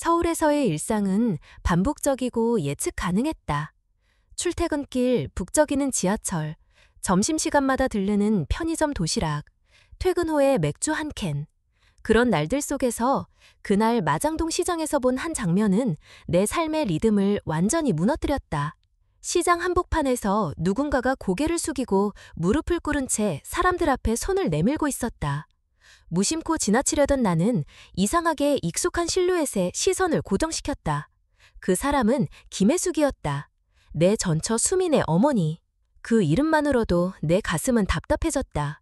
서울에서의 일상은 반복적이고 예측 가능했다. 출퇴근길 북적이는 지하철, 점심시간마다 들르는 편의점 도시락, 퇴근 후에 맥주 한 캔. 그런 날들 속에서 그날 마장동 시장에서 본 한 장면은 내 삶의 리듬을 완전히 무너뜨렸다. 시장 한복판에서 누군가가 고개를 숙이고 무릎을 꿇은 채 사람들 앞에 손을 내밀고 있었다. 무심코 지나치려던 나는 이상하게 익숙한 실루엣에 시선을 고정시켰다. 그 사람은 김혜숙이었다. 내 전처 수민의 어머니. 그 이름만으로도 내 가슴은 답답해졌다.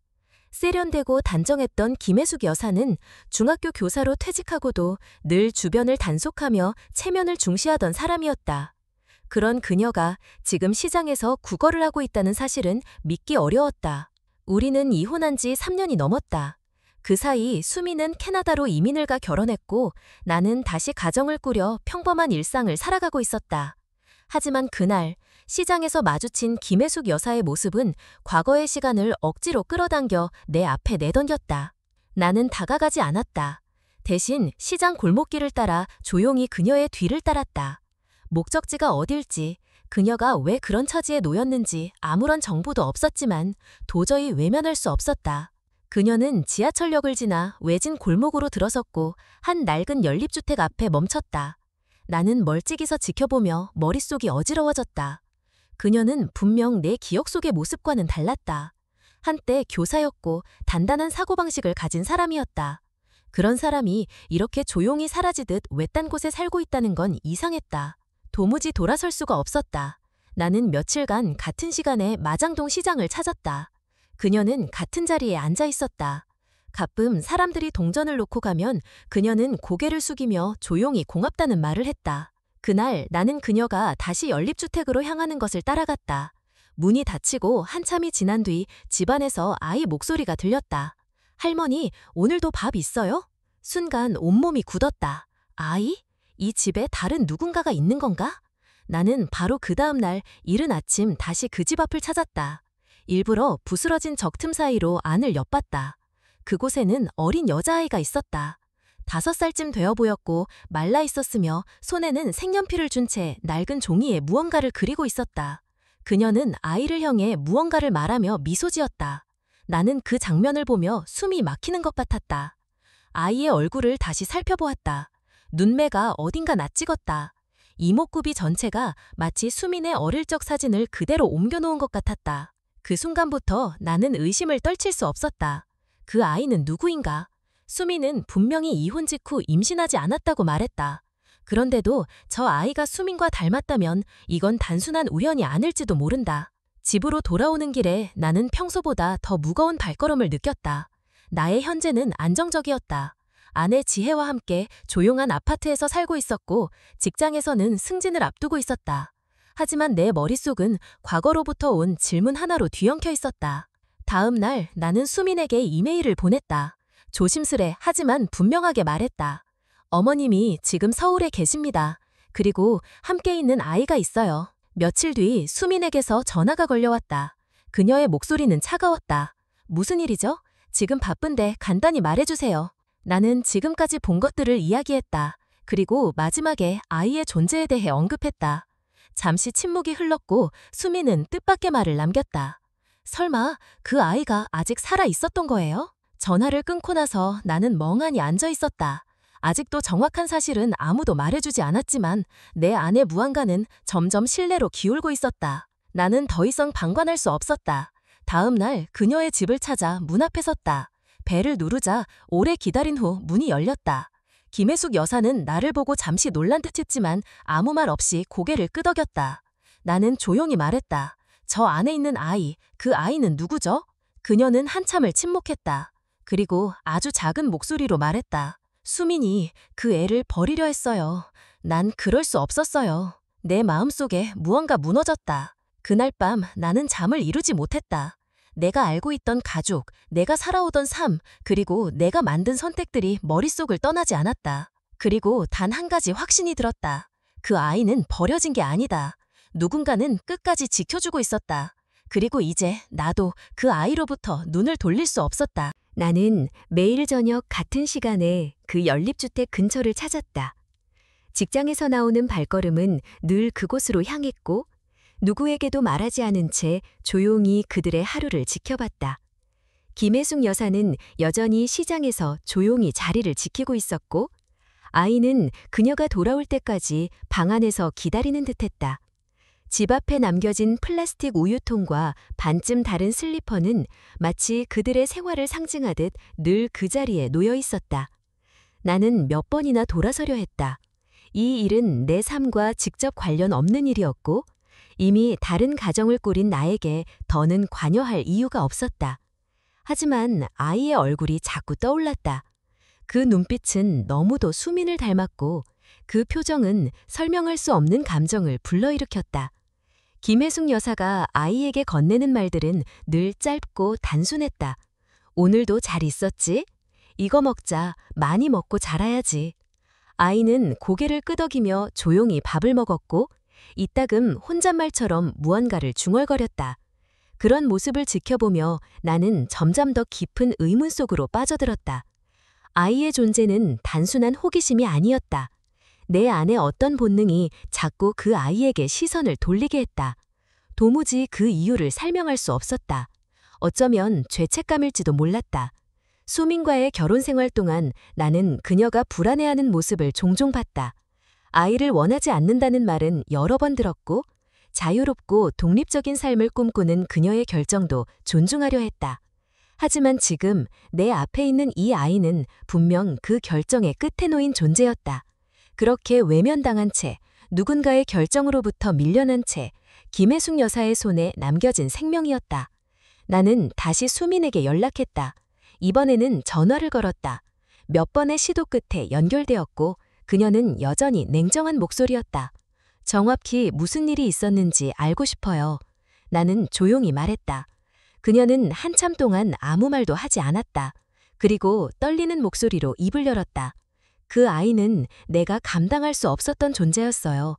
세련되고 단정했던 김혜숙 여사는 중학교 교사로 퇴직하고도 늘 주변을 단속하며 체면을 중시하던 사람이었다. 그런 그녀가 지금 시장에서 구걸을 하고 있다는 사실은 믿기 어려웠다. 우리는 이혼한 지 3년이 넘었다. 그 사이 수미는 캐나다로 이민을 가 결혼했고 나는 다시 가정을 꾸려 평범한 일상을 살아가고 있었다. 하지만 그날 시장에서 마주친 김혜숙 여사의 모습은 과거의 시간을 억지로 끌어당겨 내 앞에 내던졌다. 나는 다가가지 않았다. 대신 시장 골목길을 따라 조용히 그녀의 뒤를 따랐다. 목적지가 어딜지, 그녀가 왜 그런 처지에 놓였는지 아무런 정보도 없었지만 도저히 외면할 수 없었다. 그녀는 지하철역을 지나 외진 골목으로 들어섰고 한 낡은 연립주택 앞에 멈췄다. 나는 멀찍이서 지켜보며 머릿속이 어지러워졌다. 그녀는 분명 내 기억 속의 모습과는 달랐다. 한때 교사였고 단단한 사고방식을 가진 사람이었다. 그런 사람이 이렇게 조용히 사라지듯 외딴 곳에 살고 있다는 건 이상했다. 도무지 돌아설 수가 없었다. 나는 며칠간 같은 시간에 마장동 시장을 찾았다. 그녀는 같은 자리에 앉아 있었다. 가끔 사람들이 동전을 놓고 가면 그녀는 고개를 숙이며 조용히 고맙다는 말을 했다. 그날 나는 그녀가 다시 연립주택으로 향하는 것을 따라갔다. 문이 닫히고 한참이 지난 뒤 집안에서 아이 목소리가 들렸다. 할머니, 오늘도 밥 있어요? 순간 온몸이 굳었다. 아이? 이 집에 다른 누군가가 있는 건가? 나는 바로 그 다음 날 이른 아침 다시 그 집 앞을 찾았다. 일부러 부스러진 적틈 사이로 안을 엿봤다. 그곳에는 어린 여자아이가 있었다. 5살쯤 되어 보였고 말라 있었으며 손에는 색연필을 준 채 낡은 종이에 무언가를 그리고 있었다. 그녀는 아이를 향해 무언가를 말하며 미소 지었다. 나는 그 장면을 보며 숨이 막히는 것 같았다. 아이의 얼굴을 다시 살펴보았다. 눈매가 어딘가 낯익었다. 이목구비 전체가 마치 수민의 어릴 적 사진을 그대로 옮겨놓은 것 같았다. 그 순간부터 나는 의심을 떨칠 수 없었다. 그 아이는 누구인가? 수민은 분명히 이혼 직후 임신하지 않았다고 말했다. 그런데도 저 아이가 수민과 닮았다면 이건 단순한 우연이 아닐지도 모른다. 집으로 돌아오는 길에 나는 평소보다 더 무거운 발걸음을 느꼈다. 나의 현재는 안정적이었다. 아내 지혜와 함께 조용한 아파트에서 살고 있었고 직장에서는 승진을 앞두고 있었다. 하지만 내 머릿속은 과거로부터 온 질문 하나로 뒤엉켜 있었다. 다음 날 나는 수민에게 이메일을 보냈다. 조심스레 하지만 분명하게 말했다. 어머님이 지금 서울에 계십니다. 그리고 함께 있는 아이가 있어요. 며칠 뒤 수민에게서 전화가 걸려왔다. 그녀의 목소리는 차가웠다. 무슨 일이죠? 지금 바쁜데 간단히 말해주세요. 나는 지금까지 본 것들을 이야기했다. 그리고 마지막에 아이의 존재에 대해 언급했다. 잠시 침묵이 흘렀고 수민은 뜻밖의 말을 남겼다. 설마 그 아이가 아직 살아 있었던 거예요? 전화를 끊고 나서 나는 멍하니 앉아 있었다. 아직도 정확한 사실은 아무도 말해주지 않았지만 내 안의 무언가는 점점 신뢰로 기울고 있었다. 나는 더 이상 방관할 수 없었다. 다음 날 그녀의 집을 찾아 문 앞에 섰다. 벨을 누르자 오래 기다린 후 문이 열렸다. 김혜숙 여사는 나를 보고 잠시 놀란 듯했지만 아무 말 없이 고개를 끄덕였다. 나는 조용히 말했다. 저 안에 있는 아이, 그 아이는 누구죠? 그녀는 한참을 침묵했다. 그리고 아주 작은 목소리로 말했다. 수민이 그 애를 버리려 했어요. 난 그럴 수 없었어요. 내 마음속에 무언가 무너졌다. 그날 밤 나는 잠을 이루지 못했다. 내가 알고 있던 가족, 내가 살아오던 삶, 그리고 내가 만든 선택들이 머릿속을 떠나지 않았다. 그리고 단 한 가지 확신이 들었다. 그 아이는 버려진 게 아니다. 누군가는 끝까지 지켜주고 있었다. 그리고 이제 나도 그 아이로부터 눈을 돌릴 수 없었다. 나는 매일 저녁 같은 시간에 그 연립주택 근처를 찾았다. 직장에서 나오는 발걸음은 늘 그곳으로 향했고 누구에게도 말하지 않은 채 조용히 그들의 하루를 지켜봤다. 김혜숙 여사는 여전히 시장에서 조용히 자리를 지키고 있었고 아이는 그녀가 돌아올 때까지 방 안에서 기다리는 듯했다. 집 앞에 남겨진 플라스틱 우유통과 반쯤 다른 슬리퍼는 마치 그들의 생활을 상징하듯 늘 그 자리에 놓여 있었다. 나는 몇 번이나 돌아서려 했다. 이 일은 내 삶과 직접 관련 없는 일이었고 이미 다른 가정을 꾸린 나에게 더는 관여할 이유가 없었다. 하지만 아이의 얼굴이 자꾸 떠올랐다. 그 눈빛은 너무도 수민을 닮았고 그 표정은 설명할 수 없는 감정을 불러일으켰다. 김혜숙 여사가 아이에게 건네는 말들은 늘 짧고 단순했다. 오늘도 잘 있었지? 이거 먹자. 많이 먹고 자라야지. 아이는 고개를 끄덕이며 조용히 밥을 먹었고 이따금 혼잣말처럼 무언가를 중얼거렸다. 그런 모습을 지켜보며 나는 점점 더 깊은 의문 속으로 빠져들었다. 아이의 존재는 단순한 호기심이 아니었다. 내 안의 어떤 본능이 자꾸 그 아이에게 시선을 돌리게 했다. 도무지 그 이유를 설명할 수 없었다. 어쩌면 죄책감일지도 몰랐다. 수민과의 결혼 생활 동안 나는 그녀가 불안해하는 모습을 종종 봤다. 아이를 원하지 않는다는 말은 여러 번 들었고 자유롭고 독립적인 삶을 꿈꾸는 그녀의 결정도 존중하려 했다. 하지만 지금 내 앞에 있는 이 아이는 분명 그 결정의 끝에 놓인 존재였다. 그렇게 외면당한 채 누군가의 결정으로부터 밀려난 채 김혜숙 여사의 손에 남겨진 생명이었다. 나는 다시 수민에게 연락했다. 이번에는 전화를 걸었다. 몇 번의 시도 끝에 연결되었고 그녀는 여전히 냉정한 목소리였다. 정확히 무슨 일이 있었는지 알고 싶어요. 나는 조용히 말했다. 그녀는 한참 동안 아무 말도 하지 않았다. 그리고 떨리는 목소리로 입을 열었다. 그 아이는 내가 감당할 수 없었던 존재였어요.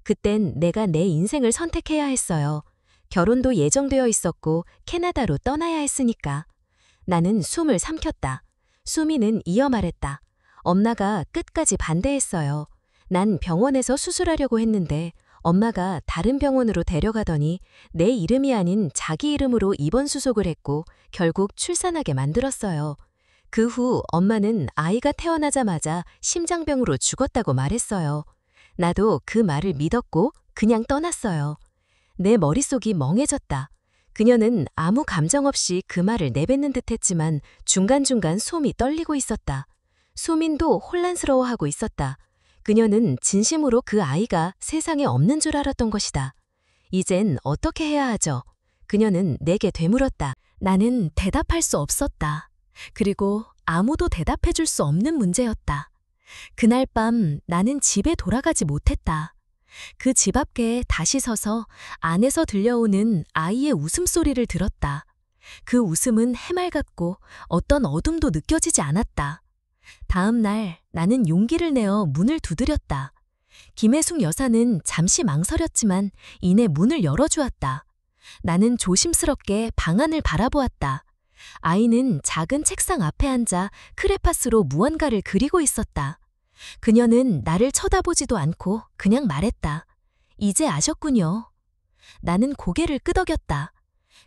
그땐 내가 내 인생을 선택해야 했어요. 결혼도 예정되어 있었고 캐나다로 떠나야 했으니까. 나는 숨을 삼켰다. 수미는 이어 말했다. 엄마가 끝까지 반대했어요. 난 병원에서 수술하려고 했는데 엄마가 다른 병원으로 데려가더니 내 이름이 아닌 자기 이름으로 입원 수속을 했고 결국 출산하게 만들었어요. 그 후 엄마는 아이가 태어나자마자 심장병으로 죽었다고 말했어요. 나도 그 말을 믿었고 그냥 떠났어요. 내 머릿속이 멍해졌다. 그녀는 아무 감정 없이 그 말을 내뱉는 듯했지만 중간중간 솜이 떨리고 있었다. 수민도 혼란스러워하고 있었다. 그녀는 진심으로 그 아이가 세상에 없는 줄 알았던 것이다. 이젠 어떻게 해야 하죠? 그녀는 내게 되물었다. 나는 대답할 수 없었다. 그리고 아무도 대답해 줄 수 없는 문제였다. 그날 밤 나는 집에 돌아가지 못했다. 그 집 앞에 다시 서서 안에서 들려오는 아이의 웃음소리를 들었다. 그 웃음은 해맑았고 어떤 어둠도 느껴지지 않았다. 다음 날 나는 용기를 내어 문을 두드렸다. 김혜숙 여사는 잠시 망설였지만 이내 문을 열어주었다. 나는 조심스럽게 방 안을 바라보았다. 아이는 작은 책상 앞에 앉아 크레파스로 무언가를 그리고 있었다. 그녀는 나를 쳐다보지도 않고 그냥 말했다. 이제 아셨군요. 나는 고개를 끄덕였다.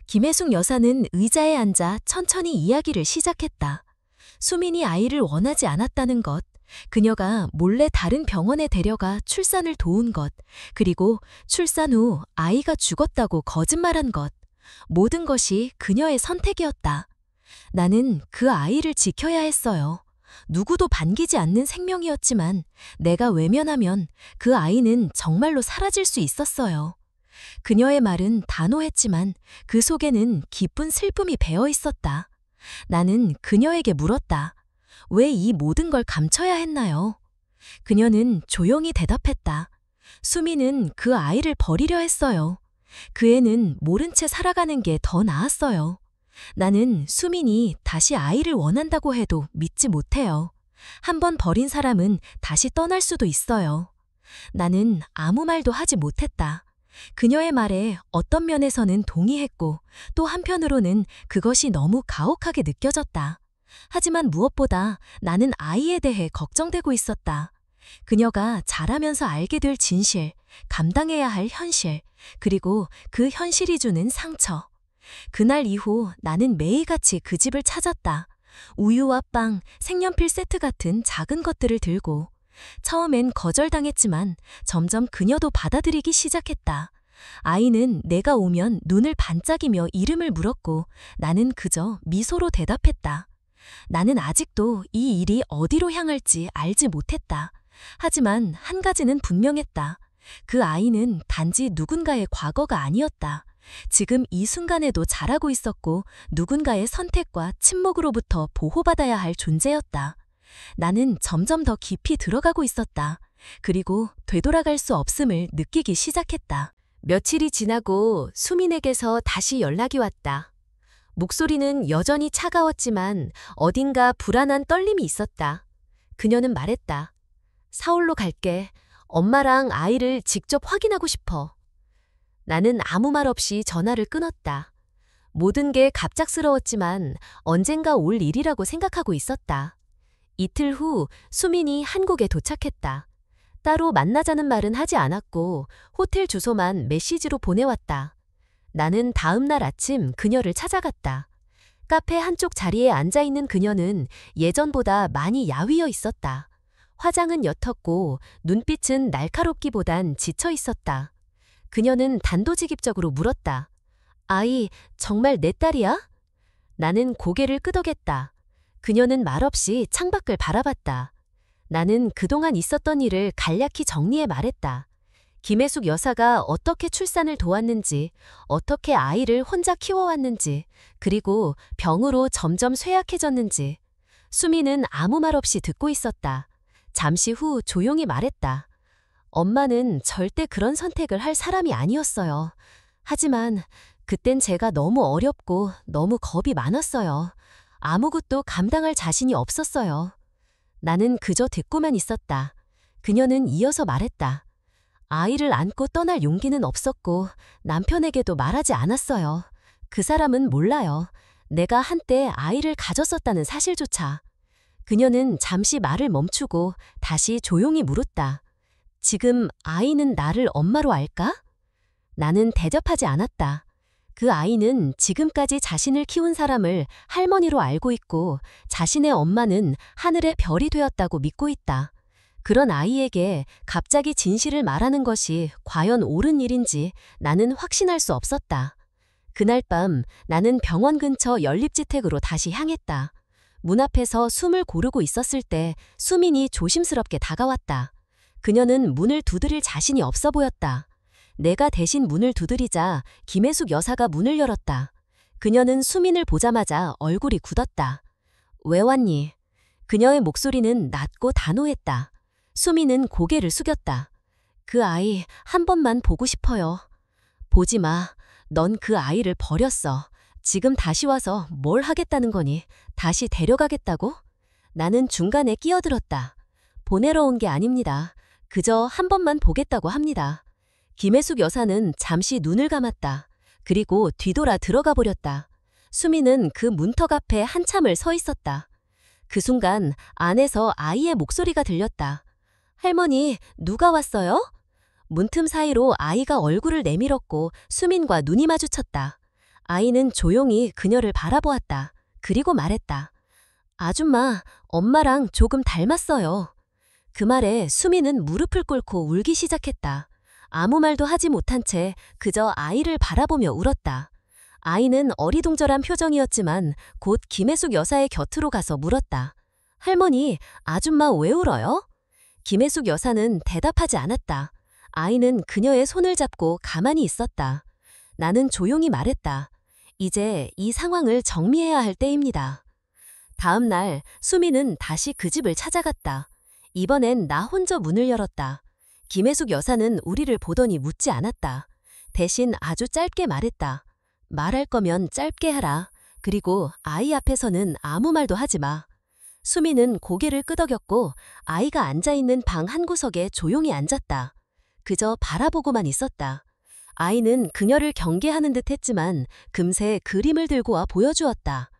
김혜숙 여사는 의자에 앉아 천천히 이야기를 시작했다. 수민이 아이를 원하지 않았다는 것, 그녀가 몰래 다른 병원에 데려가 출산을 도운 것, 그리고 출산 후 아이가 죽었다고 거짓말한 것, 모든 것이 그녀의 선택이었다. 나는 그 아이를 지켜야 했어요. 누구도 반기지 않는 생명이었지만 내가 외면하면 그 아이는 정말로 사라질 수 있었어요. 그녀의 말은 단호했지만 그 속에는 깊은 슬픔이 배어 있었다. 나는 그녀에게 물었다. 왜 이 모든 걸 감춰야 했나요? 그녀는 조용히 대답했다. 수미는 그 아이를 버리려 했어요. 그 애는 모른 채 살아가는 게 더 나았어요. 나는 수민이 다시 아이를 원한다고 해도 믿지 못해요. 한 번 버린 사람은 다시 떠날 수도 있어요. 나는 아무 말도 하지 못했다. 그녀의 말에 어떤 면에서는 동의했고 또 한편으로는 그것이 너무 가혹하게 느껴졌다. 하지만 무엇보다 나는 아이에 대해 걱정되고 있었다. 그녀가 자라면서 알게 될 진실, 감당해야 할 현실, 그리고 그 현실이 주는 상처. 그날 이후 나는 매일같이 그 집을 찾았다. 우유와 빵, 색연필 세트 같은 작은 것들을 들고. 처음엔 거절당했지만 점점 그녀도 받아들이기 시작했다. 아이는 내가 오면 눈을 반짝이며 이름을 물었고 나는 그저 미소로 대답했다. 나는 아직도 이 일이 어디로 향할지 알지 못했다. 하지만 한 가지는 분명했다. 그 아이는 단지 누군가의 과거가 아니었다. 지금 이 순간에도 자라고 있었고 누군가의 선택과 침묵으로부터 보호받아야 할 존재였다. 나는 점점 더 깊이 들어가고 있었다. 그리고 되돌아갈 수 없음을 느끼기 시작했다. 며칠이 지나고 수민에게서 다시 연락이 왔다. 목소리는 여전히 차가웠지만 어딘가 불안한 떨림이 있었다. 그녀는 말했다. 서울로 갈게. 엄마랑 아이를 직접 확인하고 싶어. 나는 아무 말 없이 전화를 끊었다. 모든 게 갑작스러웠지만 언젠가 올 일이라고 생각하고 있었다. 이틀 후 수민이 한국에 도착했다. 따로 만나자는 말은 하지 않았고 호텔 주소만 메시지로 보내왔다. 나는 다음 날 아침 그녀를 찾아갔다. 카페 한쪽 자리에 앉아있는 그녀는 예전보다 많이 야위어 있었다. 화장은 옅었고 눈빛은 날카롭기보단 지쳐 있었다. 그녀는 단도직입적으로 물었다. 아이, 정말 내 딸이야? 나는 고개를 끄덕였다. 그녀는 말없이 창밖을 바라봤다. 나는 그동안 있었던 일을 간략히 정리해 말했다. 김혜숙 여사가 어떻게 출산을 도왔는지, 어떻게 아이를 혼자 키워왔는지, 그리고 병으로 점점 쇠약해졌는지. 수미는 아무 말 없이 듣고 있었다. 잠시 후 조용히 말했다. 엄마는 절대 그런 선택을 할 사람이 아니었어요. 하지만 그땐 제가 너무 어렵고 너무 겁이 많았어요. 아무것도 감당할 자신이 없었어요. 나는 그저 듣고만 있었다. 그녀는 이어서 말했다. 아이를 안고 떠날 용기는 없었고 남편에게도 말하지 않았어요. 그 사람은 몰라요. 내가 한때 아이를 가졌었다는 사실조차. 그녀는 잠시 말을 멈추고 다시 조용히 물었다. 지금 아이는 나를 엄마로 알까? 나는 대답하지 않았다. 그 아이는 지금까지 자신을 키운 사람을 할머니로 알고 있고 자신의 엄마는 하늘의 별이 되었다고 믿고 있다. 그런 아이에게 갑자기 진실을 말하는 것이 과연 옳은 일인지 나는 확신할 수 없었다. 그날 밤 나는 병원 근처 연립지택으로 다시 향했다. 문 앞에서 숨을 고르고 있었을 때 수민이 조심스럽게 다가왔다. 그녀는 문을 두드릴 자신이 없어 보였다. 내가 대신 문을 두드리자 김혜숙 여사가 문을 열었다. 그녀는 수민을 보자마자 얼굴이 굳었다. 왜 왔니? 그녀의 목소리는 낮고 단호했다. 수민은 고개를 숙였다. 그 아이 한 번만 보고 싶어요. 보지 마. 넌 그 아이를 버렸어. 지금 다시 와서 뭘 하겠다는 거니? 다시 데려가겠다고? 나는 중간에 끼어들었다. 보내러 온 게 아닙니다. 그저 한 번만 보겠다고 합니다. 김혜숙 여사는 잠시 눈을 감았다. 그리고 뒤돌아 들어가 버렸다. 수미는 그 문턱 앞에 한참을 서 있었다. 그 순간 안에서 아이의 목소리가 들렸다. 할머니, 누가 왔어요? 문틈 사이로 아이가 얼굴을 내밀었고 수민과 눈이 마주쳤다. 아이는 조용히 그녀를 바라보았다. 그리고 말했다. 아줌마, 엄마랑 조금 닮았어요. 그 말에 수민은 무릎을 꿇고 울기 시작했다. 아무 말도 하지 못한 채 그저 아이를 바라보며 울었다. 아이는 어리둥절한 표정이었지만 곧 김혜숙 여사의 곁으로 가서 물었다. 할머니, 아줌마 왜 울어요? 김혜숙 여사는 대답하지 않았다. 아이는 그녀의 손을 잡고 가만히 있었다. 나는 조용히 말했다. 이제 이 상황을 정리해야 할 때입니다. 다음 날 수미는 다시 그 집을 찾아갔다. 이번엔 나 혼자 문을 열었다. 김혜숙 여사는 우리를 보더니 묻지 않았다. 대신 아주 짧게 말했다. 말할 거면 짧게 하라. 그리고 아이 앞에서는 아무 말도 하지 마. 수미는 고개를 끄덕였고 아이가 앉아있는 방 한 구석에 조용히 앉았다. 그저 바라보고만 있었다. 아이는 그녀를 경계하는 듯 했지만 금세 그림을 들고 와 보여주었다.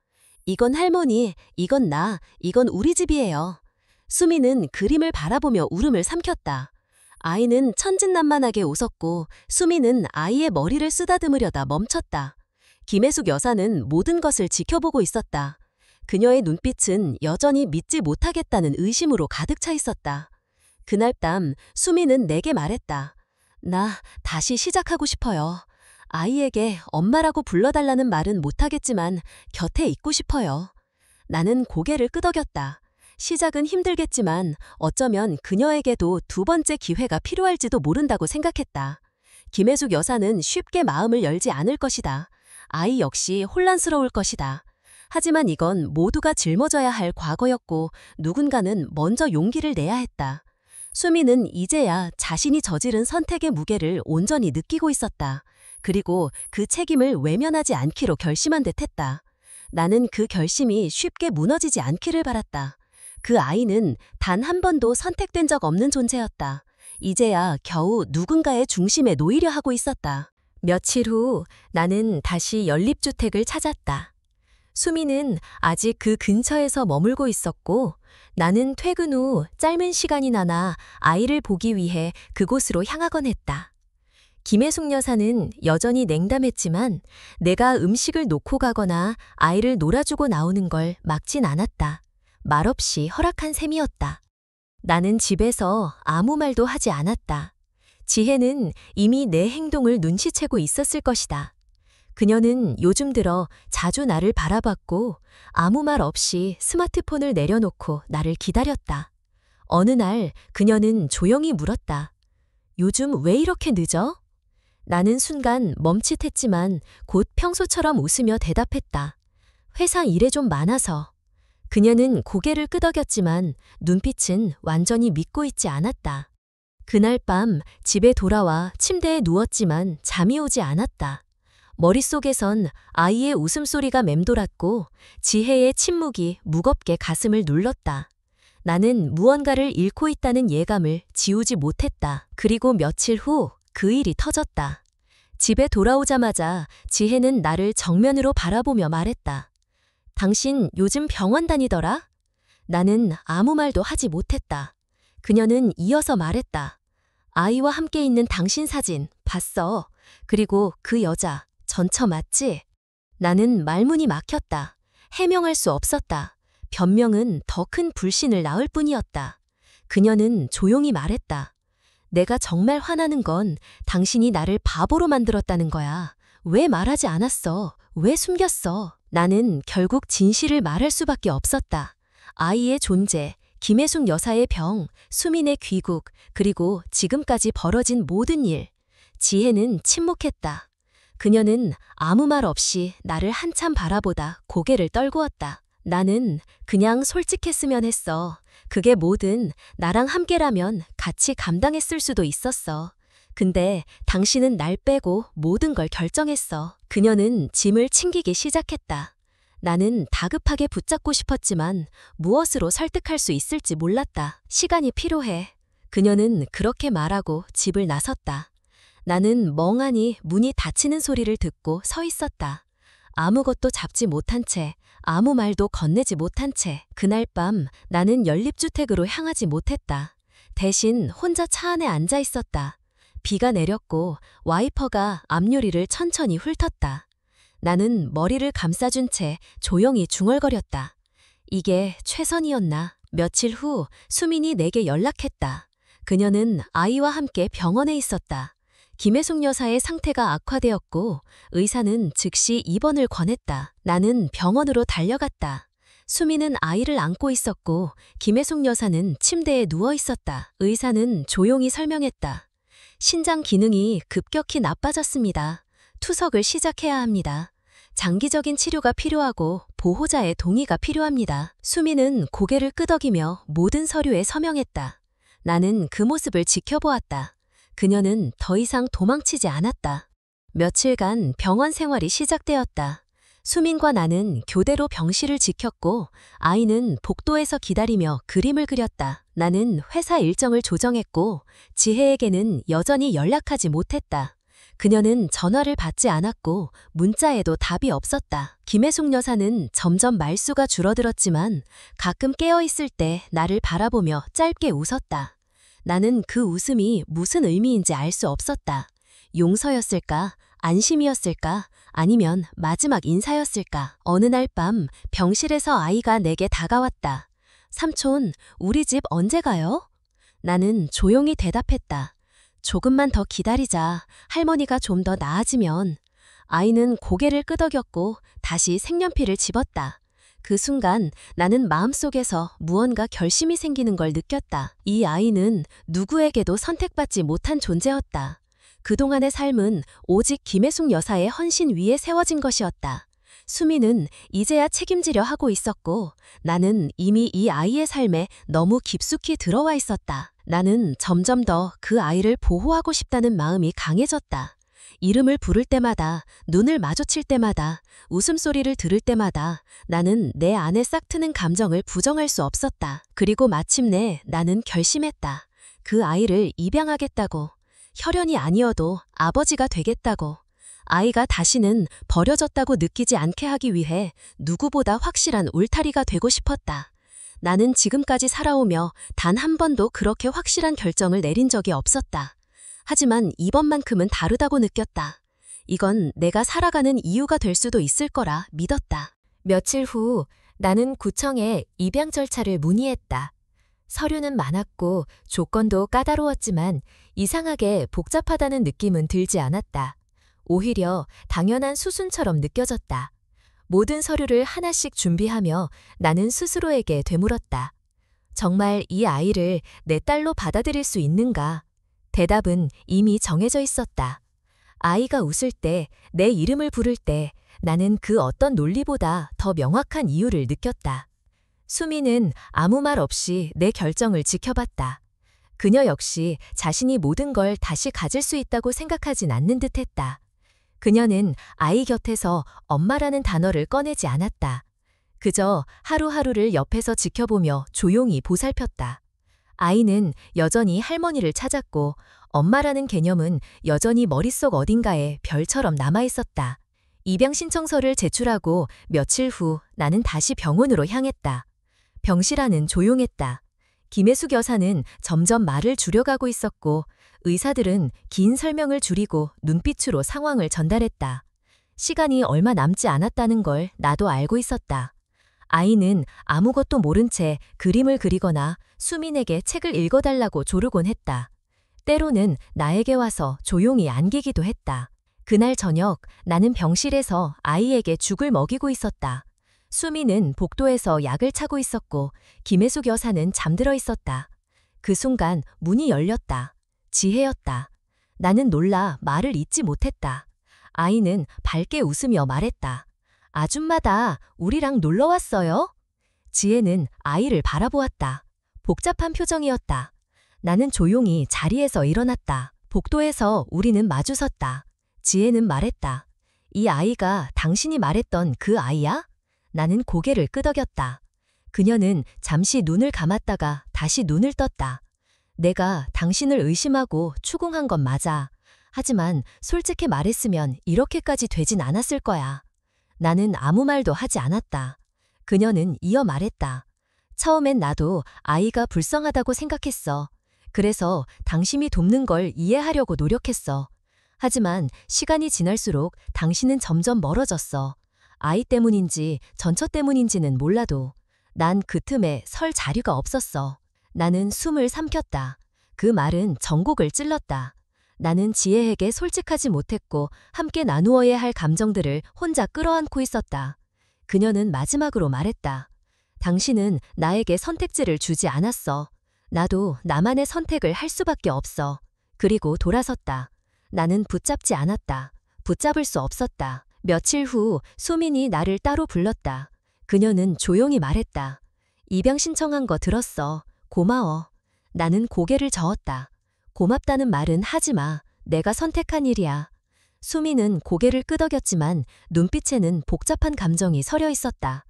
이건 할머니, 이건 나, 이건 우리 집이에요. 수미는 그림을 바라보며 울음을 삼켰다. 아이는 천진난만하게 웃었고 수미는 아이의 머리를 쓰다듬으려다 멈췄다. 김혜숙 여사는 모든 것을 지켜보고 있었다. 그녀의 눈빛은 여전히 믿지 못하겠다는 의심으로 가득 차 있었다. 그날 밤 수미는 내게 말했다. 나 다시 시작하고 싶어요. 아이에게 엄마라고 불러달라는 말은 못하겠지만 곁에 있고 싶어요. 나는 고개를 끄덕였다. 시작은 힘들겠지만 어쩌면 그녀에게도 두 번째 기회가 필요할지도 모른다고 생각했다. 김혜숙 여사는 쉽게 마음을 열지 않을 것이다. 아이 역시 혼란스러울 것이다. 하지만 이건 모두가 짊어져야 할 과거였고 누군가는 먼저 용기를 내야 했다. 수미는 이제야 자신이 저지른 선택의 무게를 온전히 느끼고 있었다. 그리고 그 책임을 외면하지 않기로 결심한 듯했다. 나는 그 결심이 쉽게 무너지지 않기를 바랐다. 그 아이는 단 한 번도 선택된 적 없는 존재였다. 이제야 겨우 누군가의 중심에 놓이려 하고 있었다. 며칠 후 나는 다시 연립주택을 찾았다. 수미는 아직 그 근처에서 머물고 있었고 나는 퇴근 후 짧은 시간이 나나 아이를 보기 위해 그곳으로 향하곤 했다. 김혜숙 여사는 여전히 냉담했지만 내가 음식을 놓고 가거나 아이를 놀아주고 나오는 걸 막진 않았다. 말없이 허락한 셈이었다. 나는 집에서 아무 말도 하지 않았다. 지혜는 이미 내 행동을 눈치채고 있었을 것이다. 그녀는 요즘 들어 자주 나를 바라봤고 아무 말 없이 스마트폰을 내려놓고 나를 기다렸다. 어느 날 그녀는 조용히 물었다. 요즘 왜 이렇게 늦어? 나는 순간 멈칫했지만 곧 평소처럼 웃으며 대답했다. 회사 일에 좀 많아서. 그녀는 고개를 끄덕였지만 눈빛은 완전히 믿고 있지 않았다. 그날 밤 집에 돌아와 침대에 누웠지만 잠이 오지 않았다. 머릿속에선 아이의 웃음소리가 맴돌았고 지혜의 침묵이 무겁게 가슴을 눌렀다. 나는 무언가를 잃고 있다는 예감을 지우지 못했다. 그리고 며칠 후 그 일이 터졌다. 집에 돌아오자마자 지혜는 나를 정면으로 바라보며 말했다. 당신 요즘 병원 다니더라? 나는 아무 말도 하지 못했다. 그녀는 이어서 말했다. 아이와 함께 있는 당신 사진 봤어. 그리고 그 여자 전처 맞지? 나는 말문이 막혔다. 해명할 수 없었다. 변명은 더 큰 불신을 낳을 뿐이었다. 그녀는 조용히 말했다. 내가 정말 화나는 건 당신이 나를 바보로 만들었다는 거야. 왜 말하지 않았어? 왜 숨겼어? 나는 결국 진실을 말할 수밖에 없었다. 아이의 존재, 김혜숙 여사의 병, 수민의 귀국, 그리고 지금까지 벌어진 모든 일. 지혜는 침묵했다. 그녀는 아무 말 없이 나를 한참 바라보다 고개를 떨구었다. 나는 그냥 솔직했으면 했어. 그게 뭐든 나랑 함께라면 같이 감당했을 수도 있었어. 근데 당신은 날 빼고 모든 걸 결정했어. 그녀는 짐을 챙기기 시작했다. 나는 다급하게 붙잡고 싶었지만 무엇으로 설득할 수 있을지 몰랐다. 시간이 필요해. 그녀는 그렇게 말하고 집을 나섰다. 나는 멍하니 문이 닫히는 소리를 듣고 서 있었다. 아무것도 잡지 못한 채, 아무 말도 건네지 못한 채 그날 밤 나는 연립주택으로 향하지 못했다. 대신 혼자 차 안에 앉아 있었다. 비가 내렸고 와이퍼가 앞유리를 천천히 훑었다. 나는 머리를 감싸준 채 조용히 중얼거렸다. 이게 최선이었나? 며칠 후 수민이 내게 연락했다. 그녀는 아이와 함께 병원에 있었다. 김혜숙 여사의 상태가 악화되었고 의사는 즉시 입원을 권했다. 나는 병원으로 달려갔다. 수민은 아이를 안고 있었고 김혜숙 여사는 침대에 누워 있었다. 의사는 조용히 설명했다. 신장 기능이 급격히 나빠졌습니다. 투석을 시작해야 합니다. 장기적인 치료가 필요하고 보호자의 동의가 필요합니다. 수민은 고개를 끄덕이며 모든 서류에 서명했다. 나는 그 모습을 지켜보았다. 그녀는 더 이상 도망치지 않았다. 며칠간 병원 생활이 시작되었다. 수민과 나는 교대로 병실을 지켰고 아이는 복도에서 기다리며 그림을 그렸다. 나는 회사 일정을 조정했고 지혜에게는 여전히 연락하지 못했다. 그녀는 전화를 받지 않았고 문자에도 답이 없었다. 김혜숙 여사는 점점 말수가 줄어들었지만 가끔 깨어있을 때 나를 바라보며 짧게 웃었다. 나는 그 웃음이 무슨 의미인지 알 수 없었다. 용서였을까? 안심이었을까? 아니면 마지막 인사였을까? 어느 날 밤 병실에서 아이가 내게 다가왔다. 삼촌, 우리 집 언제 가요? 나는 조용히 대답했다. 조금만 더 기다리자. 할머니가 좀 더 나아지면. 아이는 고개를 끄덕였고 다시 색연필을 집었다. 그 순간 나는 마음속에서 무언가 결심이 생기는 걸 느꼈다. 이 아이는 누구에게도 선택받지 못한 존재였다. 그동안의 삶은 오직 김혜숙 여사의 헌신 위에 세워진 것이었다. 수미는 이제야 책임지려 하고 있었고 나는 이미 이 아이의 삶에 너무 깊숙이 들어와 있었다. 나는 점점 더 그 아이를 보호하고 싶다는 마음이 강해졌다. 이름을 부를 때마다, 눈을 마주칠 때마다, 웃음소리를 들을 때마다 나는 내 안에 싹트는 감정을 부정할 수 없었다. 그리고 마침내 나는 결심했다. 그 아이를 입양하겠다고. 혈연이 아니어도 아버지가 되겠다고. 아이가 다시는 버려졌다고 느끼지 않게 하기 위해 누구보다 확실한 울타리가 되고 싶었다. 나는 지금까지 살아오며 단 한 번도 그렇게 확실한 결정을 내린 적이 없었다. 하지만 이번만큼은 다르다고 느꼈다. 이건 내가 살아가는 이유가 될 수도 있을 거라 믿었다. 며칠 후 나는 구청에 입양 절차를 문의했다. 서류는 많았고 조건도 까다로웠지만 이상하게 복잡하다는 느낌은 들지 않았다. 오히려 당연한 수순처럼 느껴졌다. 모든 서류를 하나씩 준비하며 나는 스스로에게 되물었다. 정말 이 아이를 내 딸로 받아들일 수 있는가? 대답은 이미 정해져 있었다. 아이가 웃을 때, 내 이름을 부를 때 나는 그 어떤 논리보다 더 명확한 이유를 느꼈다. 수미는 아무 말 없이 내 결정을 지켜봤다. 그녀 역시 자신이 모든 걸 다시 가질 수 있다고 생각하진 않는 듯했다. 그녀는 아이 곁에서 엄마라는 단어를 꺼내지 않았다. 그저 하루하루를 옆에서 지켜보며 조용히 보살폈다. 아이는 여전히 할머니를 찾았고 엄마라는 개념은 여전히 머릿속 어딘가에 별처럼 남아있었다. 입양 신청서를 제출하고 며칠 후 나는 다시 병원으로 향했다. 병실 안은 조용했다. 김혜숙 여사는 점점 말을 줄여가고 있었고 의사들은 긴 설명을 줄이고 눈빛으로 상황을 전달했다. 시간이 얼마 남지 않았다는 걸 나도 알고 있었다. 아이는 아무것도 모른 채 그림을 그리거나 수민에게 책을 읽어달라고 조르곤 했다. 때로는 나에게 와서 조용히 안기기도 했다. 그날 저녁 나는 병실에서 아이에게 죽을 먹이고 있었다. 수미는 복도에서 약을 차고 있었고 김혜숙 여사는 잠들어 있었다. 그 순간 문이 열렸다. 지혜였다. 나는 놀라 말을 잇지 못했다. 아이는 밝게 웃으며 말했다. 아줌마다 우리랑 놀러 왔어요? 지혜는 아이를 바라보았다. 복잡한 표정이었다. 나는 조용히 자리에서 일어났다. 복도에서 우리는 마주섰다. 지혜는 말했다. 이 아이가 당신이 말했던 그 아이야? 나는 고개를 끄덕였다. 그녀는 잠시 눈을 감았다가 다시 눈을 떴다. 내가 당신을 의심하고 추궁한 건 맞아. 하지만 솔직히 말했으면 이렇게까지 되진 않았을 거야. 나는 아무 말도 하지 않았다. 그녀는 이어 말했다. 처음엔 나도 아이가 불쌍하다고 생각했어. 그래서 당신이 돕는 걸 이해하려고 노력했어. 하지만 시간이 지날수록 당신은 점점 멀어졌어. 아이 때문인지 전처 때문인지는 몰라도 난 그 틈에 설 자리가 없었어. 나는 숨을 삼켰다. 그 말은 전곡을 찔렀다. 나는 지혜에게 솔직하지 못했고 함께 나누어야 할 감정들을 혼자 끌어안고 있었다. 그녀는 마지막으로 말했다. 당신은 나에게 선택지를 주지 않았어. 나도 나만의 선택을 할 수밖에 없어. 그리고 돌아섰다. 나는 붙잡지 않았다. 붙잡을 수 없었다. 며칠 후 수민이 나를 따로 불렀다. 그녀는 조용히 말했다. 입양 신청한 거 들었어. 고마워. 나는 고개를 저었다. 고맙다는 말은 하지 마. 내가 선택한 일이야. 수민은 고개를 끄덕였지만 눈빛에는 복잡한 감정이 서려 있었다.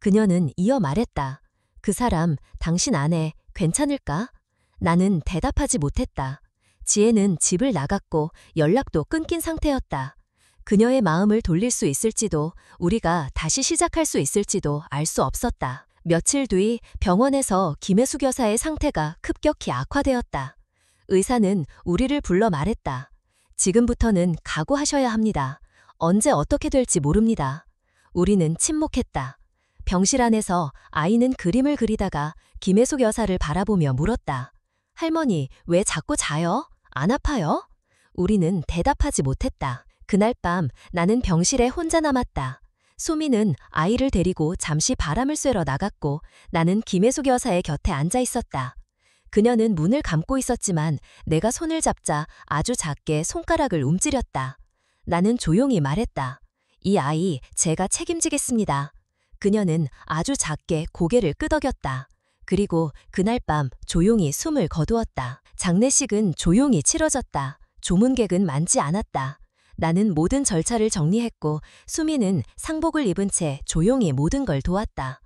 그녀는 이어 말했다. 그 사람 당신 아내 괜찮을까? 나는 대답하지 못했다. 지혜는 집을 나갔고 연락도 끊긴 상태였다. 그녀의 마음을 돌릴 수 있을지도 우리가 다시 시작할 수 있을지도 알 수 없었다. 며칠 뒤 병원에서 김혜숙 여사의 상태가 급격히 악화되었다. 의사는 우리를 불러 말했다. 지금부터는 각오하셔야 합니다. 언제 어떻게 될지 모릅니다. 우리는 침묵했다. 병실 안에서 아이는 그림을 그리다가 김혜숙 여사를 바라보며 물었다. 할머니, 왜 자꾸 자요? 안 아파요? 우리는 대답하지 못했다. 그날 밤 나는 병실에 혼자 남았다. 수미는 아이를 데리고 잠시 바람을 쐬러 나갔고 나는 김혜숙 여사의 곁에 앉아 있었다. 그녀는 문을 감고 있었지만 내가 손을 잡자 아주 작게 손가락을 움츠렸다. 나는 조용히 말했다. 이 아이 제가 책임지겠습니다. 그녀는 아주 작게 고개를 끄덕였다. 그리고 그날 밤 조용히 숨을 거두었다. 장례식은 조용히 치러졌다. 조문객은 많지 않았다. 나는 모든 절차를 정리했고 수미는 상복을 입은 채 조용히 모든 걸 도왔다.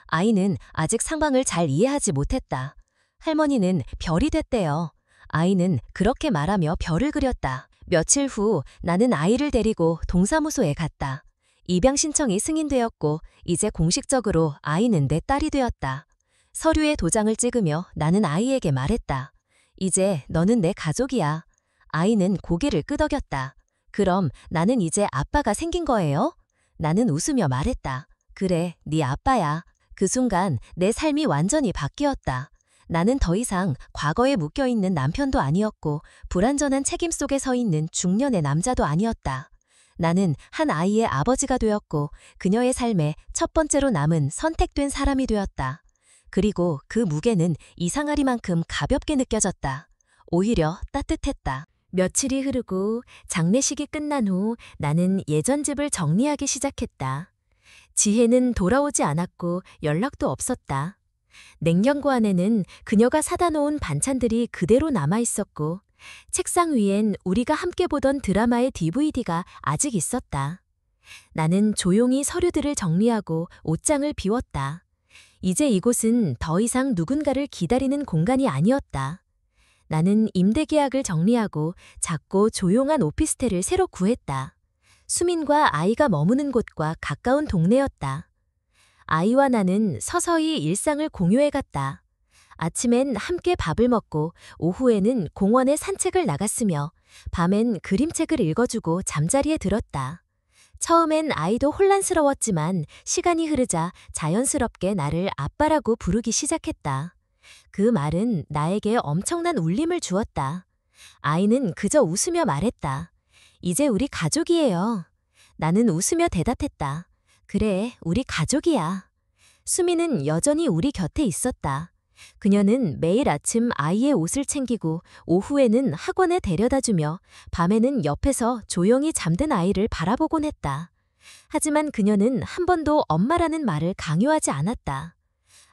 아이는 아직 상황을 잘 이해하지 못했다. 할머니는 별이 됐대요. 아이는 그렇게 말하며 별을 그렸다. 며칠 후 나는 아이를 데리고 동사무소에 갔다. 입양 신청이 승인되었고 이제 공식적으로 아이는 내 딸이 되었다. 서류에 도장을 찍으며 나는 아이에게 말했다. 이제 너는 내 가족이야. 아이는 고개를 끄덕였다. 그럼 나는 이제 아빠가 생긴 거예요? 나는 웃으며 말했다. 그래, 네 아빠야. 그 순간 내 삶이 완전히 바뀌었다. 나는 더 이상 과거에 묶여있는 남편도 아니었고 불완전한 책임 속에 서 있는 중년의 남자도 아니었다. 나는 한 아이의 아버지가 되었고 그녀의 삶에 첫 번째로 남은 선택된 사람이 되었다. 그리고 그 무게는 이상하리만큼 가볍게 느껴졌다. 오히려 따뜻했다. 며칠이 흐르고 장례식이 끝난 후 나는 예전 집을 정리하기 시작했다. 지혜는 돌아오지 않았고 연락도 없었다. 냉장고 안에는 그녀가 사다 놓은 반찬들이 그대로 남아 있었고 책상 위엔 우리가 함께 보던 드라마의 DVD가 아직 있었다. 나는 조용히 서류들을 정리하고 옷장을 비웠다. 이제 이곳은 더 이상 누군가를 기다리는 공간이 아니었다. 나는 임대 계약을 정리하고 작고 조용한 오피스텔을 새로 구했다. 수민과 아이가 머무는 곳과 가까운 동네였다. 아이와 나는 서서히 일상을 공유해갔다. 아침엔 함께 밥을 먹고 오후에는 공원에 산책을 나갔으며 밤엔 그림책을 읽어주고 잠자리에 들었다. 처음엔 아이도 혼란스러웠지만 시간이 흐르자 자연스럽게 나를 아빠라고 부르기 시작했다. 그 말은 나에게 엄청난 울림을 주었다. 아이는 그저 웃으며 말했다. 이제 우리 가족이에요. 나는 웃으며 대답했다. 그래, 우리 가족이야. 수미는 여전히 우리 곁에 있었다. 그녀는 매일 아침 아이의 옷을 챙기고 오후에는 학원에 데려다주며 밤에는 옆에서 조용히 잠든 아이를 바라보곤 했다. 하지만 그녀는 한 번도 엄마라는 말을 강요하지 않았다.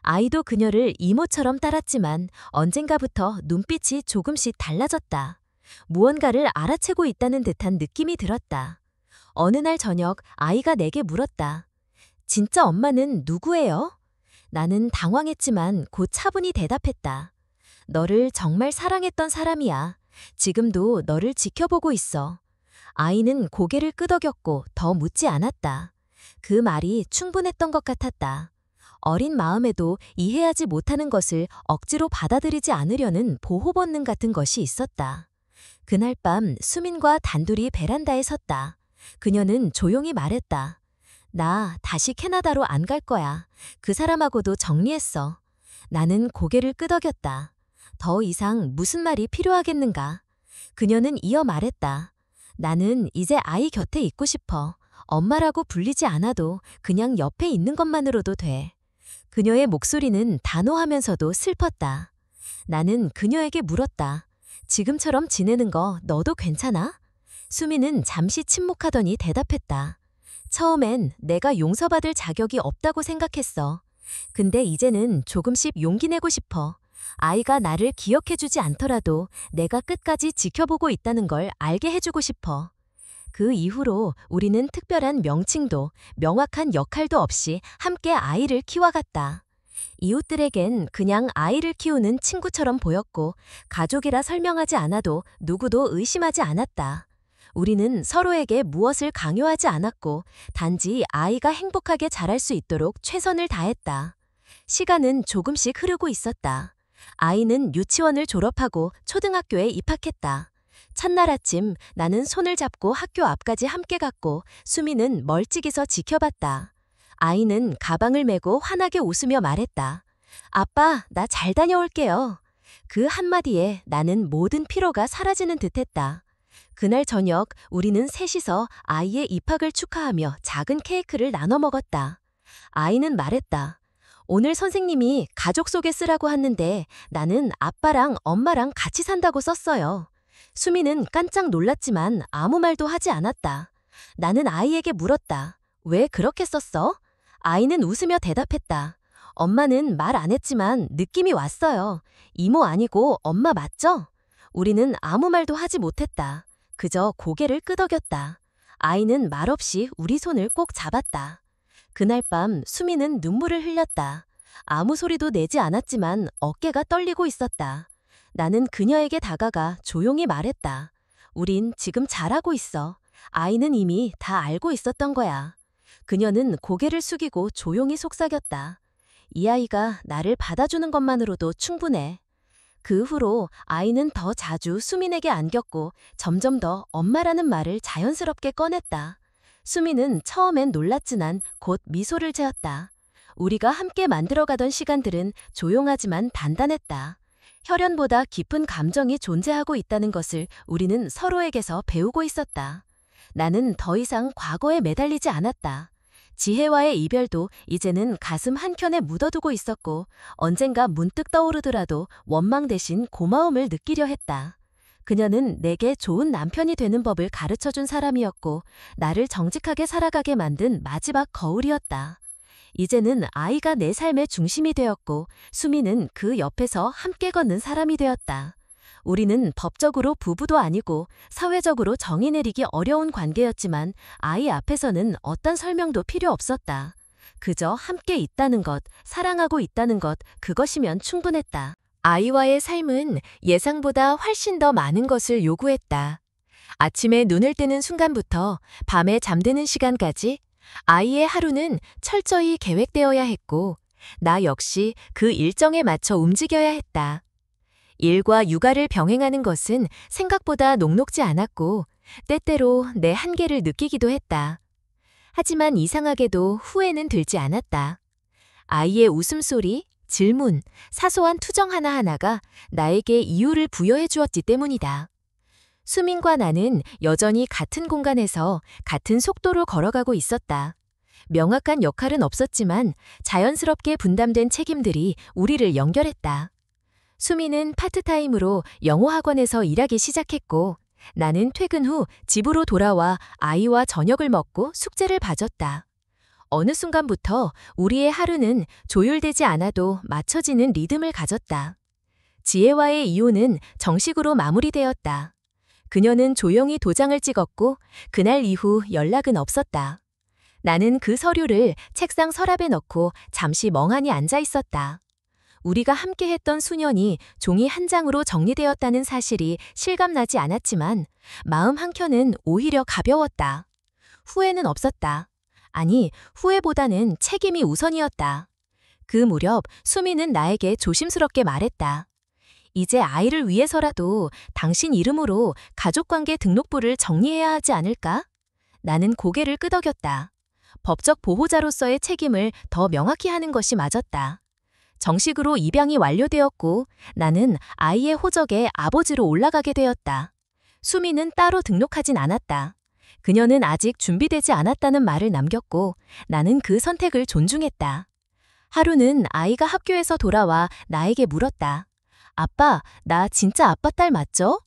아이도 그녀를 이모처럼 따랐지만 언젠가부터 눈빛이 조금씩 달라졌다. 무언가를 알아채고 있다는 듯한 느낌이 들었다. 어느 날 저녁 아이가 내게 물었다. 진짜 엄마는 누구예요? 나는 당황했지만 곧 차분히 대답했다. 너를 정말 사랑했던 사람이야. 지금도 너를 지켜보고 있어. 아이는 고개를 끄덕였고 더 묻지 않았다. 그 말이 충분했던 것 같았다. 어린 마음에도 이해하지 못하는 것을 억지로 받아들이지 않으려는 보호 본능 같은 것이 있었다. 그날 밤 수민과 단둘이 베란다에 섰다. 그녀는 조용히 말했다. 나 다시 캐나다로 안 갈 거야. 그 사람하고도 정리했어. 나는 고개를 끄덕였다. 더 이상 무슨 말이 필요하겠는가? 그녀는 이어 말했다. 나는 이제 아이 곁에 있고 싶어. 엄마라고 불리지 않아도 그냥 옆에 있는 것만으로도 돼. 그녀의 목소리는 단호하면서도 슬펐다. 나는 그녀에게 물었다. 지금처럼 지내는 거 너도 괜찮아? 수미는 잠시 침묵하더니 대답했다. 처음엔 내가 용서받을 자격이 없다고 생각했어. 근데 이제는 조금씩 용기 내고 싶어. 아이가 나를 기억해주지 않더라도 내가 끝까지 지켜보고 있다는 걸 알게 해주고 싶어. 그 이후로 우리는 특별한 명칭도 명확한 역할도 없이 함께 아이를 키워갔다. 이웃들에겐 그냥 아이를 키우는 친구처럼 보였고 가족이라 설명하지 않아도 누구도 의심하지 않았다. 우리는 서로에게 무엇을 강요하지 않았고 단지 아이가 행복하게 자랄 수 있도록 최선을 다했다. 시간은 조금씩 흐르고 있었다. 아이는 유치원을 졸업하고 초등학교에 입학했다. 첫날 아침 나는 손을 잡고 학교 앞까지 함께 갔고 수미는 멀찍이서 지켜봤다. 아이는 가방을 메고 환하게 웃으며 말했다. 아빠, 나 잘 다녀올게요. 그 한마디에 나는 모든 피로가 사라지는 듯했다. 그날 저녁 우리는 셋이서 아이의 입학을 축하하며 작은 케이크를 나눠 먹었다. 아이는 말했다. 오늘 선생님이 가족 속에 쓰라고 했는데 나는 아빠랑 엄마랑 같이 산다고 썼어요. 수미는 깜짝 놀랐지만 아무 말도 하지 않았다. 나는 아이에게 물었다. 왜 그렇게 썼어? 아이는 웃으며 대답했다. 엄마는 말 안 했지만 느낌이 왔어요. 이모 아니고 엄마 맞죠? 우리는 아무 말도 하지 못했다. 그저 고개를 끄덕였다. 아이는 말없이 우리 손을 꼭 잡았다. 그날 밤 수미는 눈물을 흘렸다. 아무 소리도 내지 않았지만 어깨가 떨리고 있었다. 나는 그녀에게 다가가 조용히 말했다. 우린 지금 잘하고 있어. 아이는 이미 다 알고 있었던 거야. 그녀는 고개를 숙이고 조용히 속삭였다. 이 아이가 나를 받아주는 것만으로도 충분해. 그 후로 아이는 더 자주 수민에게 안겼고 점점 더 엄마라는 말을 자연스럽게 꺼냈다. 수민은 처음엔 놀랐지만 곧 미소를 지었다. 우리가 함께 만들어가던 시간들은 조용하지만 단단했다. 혈연보다 깊은 감정이 존재하고 있다는 것을 우리는 서로에게서 배우고 있었다. 나는 더 이상 과거에 매달리지 않았다. 지혜와의 이별도 이제는 가슴 한켠에 묻어두고 있었고 언젠가 문득 떠오르더라도 원망 대신 고마움을 느끼려 했다. 그녀는 내게 좋은 남편이 되는 법을 가르쳐준 사람이었고 나를 정직하게 살아가게 만든 마지막 거울이었다. 이제는 아이가 내 삶의 중심이 되었고 수미는 그 옆에서 함께 걷는 사람이 되었다. 우리는 법적으로 부부도 아니고 사회적으로 정의 내리기 어려운 관계였지만 아이 앞에서는 어떤 설명도 필요 없었다. 그저 함께 있다는 것, 사랑하고 있다는 것, 그것이면 충분했다. 아이와의 삶은 예상보다 훨씬 더 많은 것을 요구했다. 아침에 눈을 뜨는 순간부터 밤에 잠드는 시간까지 아이의 하루는 철저히 계획되어야 했고 나 역시 그 일정에 맞춰 움직여야 했다. 일과 육아를 병행하는 것은 생각보다 녹록지 않았고 때때로 내 한계를 느끼기도 했다. 하지만 이상하게도 후회는 들지 않았다. 아이의 웃음소리, 질문, 사소한 투정 하나하나가 나에게 이유를 부여해 주었기 때문이다. 수민과 나는 여전히 같은 공간에서 같은 속도로 걸어가고 있었다. 명확한 역할은 없었지만 자연스럽게 분담된 책임들이 우리를 연결했다. 수민은 파트타임으로 영어 학원에서 일하기 시작했고 나는 퇴근 후 집으로 돌아와 아이와 저녁을 먹고 숙제를 봐줬다. 어느 순간부터 우리의 하루는 조율되지 않아도 맞춰지는 리듬을 가졌다. 지혜와의 이혼은 정식으로 마무리되었다. 그녀는 조용히 도장을 찍었고 그날 이후 연락은 없었다. 나는 그 서류를 책상 서랍에 넣고 잠시 멍하니 앉아 있었다. 우리가 함께했던 수년이 종이 한 장으로 정리되었다는 사실이 실감나지 않았지만 마음 한켠은 오히려 가벼웠다. 후회는 없었다. 아니, 후회보다는 책임이 우선이었다. 그 무렵 수미는 나에게 조심스럽게 말했다. 이제 아이를 위해서라도 당신 이름으로 가족관계 등록부를 정리해야 하지 않을까? 나는 고개를 끄덕였다. 법적 보호자로서의 책임을 더 명확히 하는 것이 맞았다. 정식으로 입양이 완료되었고 나는 아이의 호적에 아버지로 올라가게 되었다. 수미는 따로 등록하진 않았다. 그녀는 아직 준비되지 않았다는 말을 남겼고 나는 그 선택을 존중했다. 하루는 아이가 학교에서 돌아와 나에게 물었다. 아빠, 나 진짜 아빠 딸 맞죠?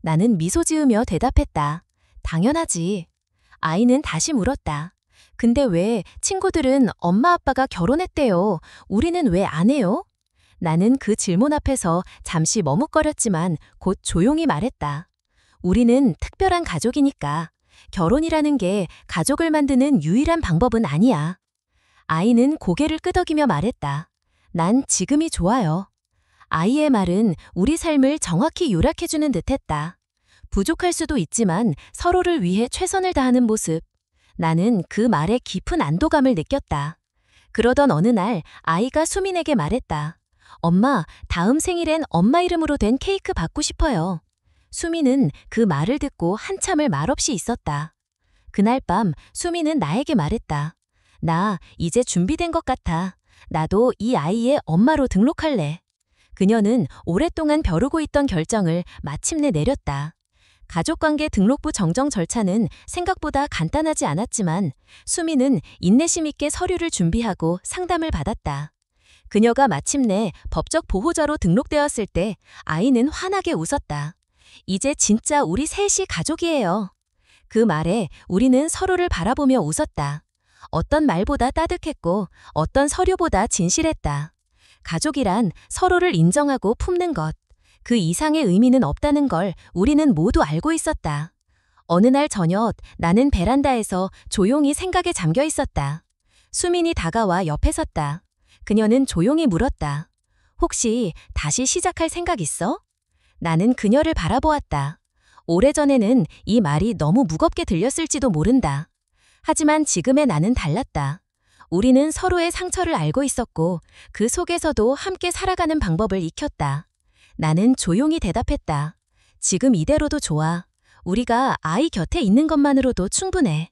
나는 미소 지으며 대답했다. 당연하지. 아이는 다시 물었다. 근데 왜 친구들은 엄마 아빠가 결혼했대요. 우리는 왜 안 해요? 나는 그 질문 앞에서 잠시 머뭇거렸지만 곧 조용히 말했다. 우리는 특별한 가족이니까. 결혼이라는 게 가족을 만드는 유일한 방법은 아니야. 아이는 고개를 끄덕이며 말했다. 난 지금이 좋아요. 아이의 말은 우리 삶을 정확히 요약해주는 듯했다. 부족할 수도 있지만 서로를 위해 최선을 다하는 모습. 나는 그 말에 깊은 안도감을 느꼈다. 그러던 어느 날 아이가 수민에게 말했다. 엄마, 다음 생일엔 엄마 이름으로 된 케이크 받고 싶어요. 수민은 그 말을 듣고 한참을 말없이 있었다. 그날 밤 수민은 나에게 말했다. 나 이제 준비된 것 같아. 나도 이 아이의 엄마로 등록할래. 그녀는 오랫동안 벼르고 있던 결정을 마침내 내렸다. 가족관계 등록부 정정 절차는 생각보다 간단하지 않았지만 수미는 인내심 있게 서류를 준비하고 상담을 받았다. 그녀가 마침내 법적 보호자로 등록되었을 때 아이는 환하게 웃었다. 이제 진짜 우리 셋이 가족이에요. 그 말에 우리는 서로를 바라보며 웃었다. 어떤 말보다 따뜻했고 어떤 서류보다 진실했다. 가족이란 서로를 인정하고 품는 것. 그 이상의 의미는 없다는 걸 우리는 모두 알고 있었다. 어느 날 저녁 나는 베란다에서 조용히 생각에 잠겨 있었다. 수민이 다가와 옆에 섰다. 그녀는 조용히 물었다. 혹시 다시 시작할 생각 있어? 나는 그녀를 바라보았다. 오래전에는 이 말이 너무 무겁게 들렸을지도 모른다. 하지만 지금의 나는 달랐다. 우리는 서로의 상처를 알고 있었고 그 속에서도 함께 살아가는 방법을 익혔다. 나는 조용히 대답했다. 지금 이대로도 좋아. 우리가 아이 곁에 있는 것만으로도 충분해.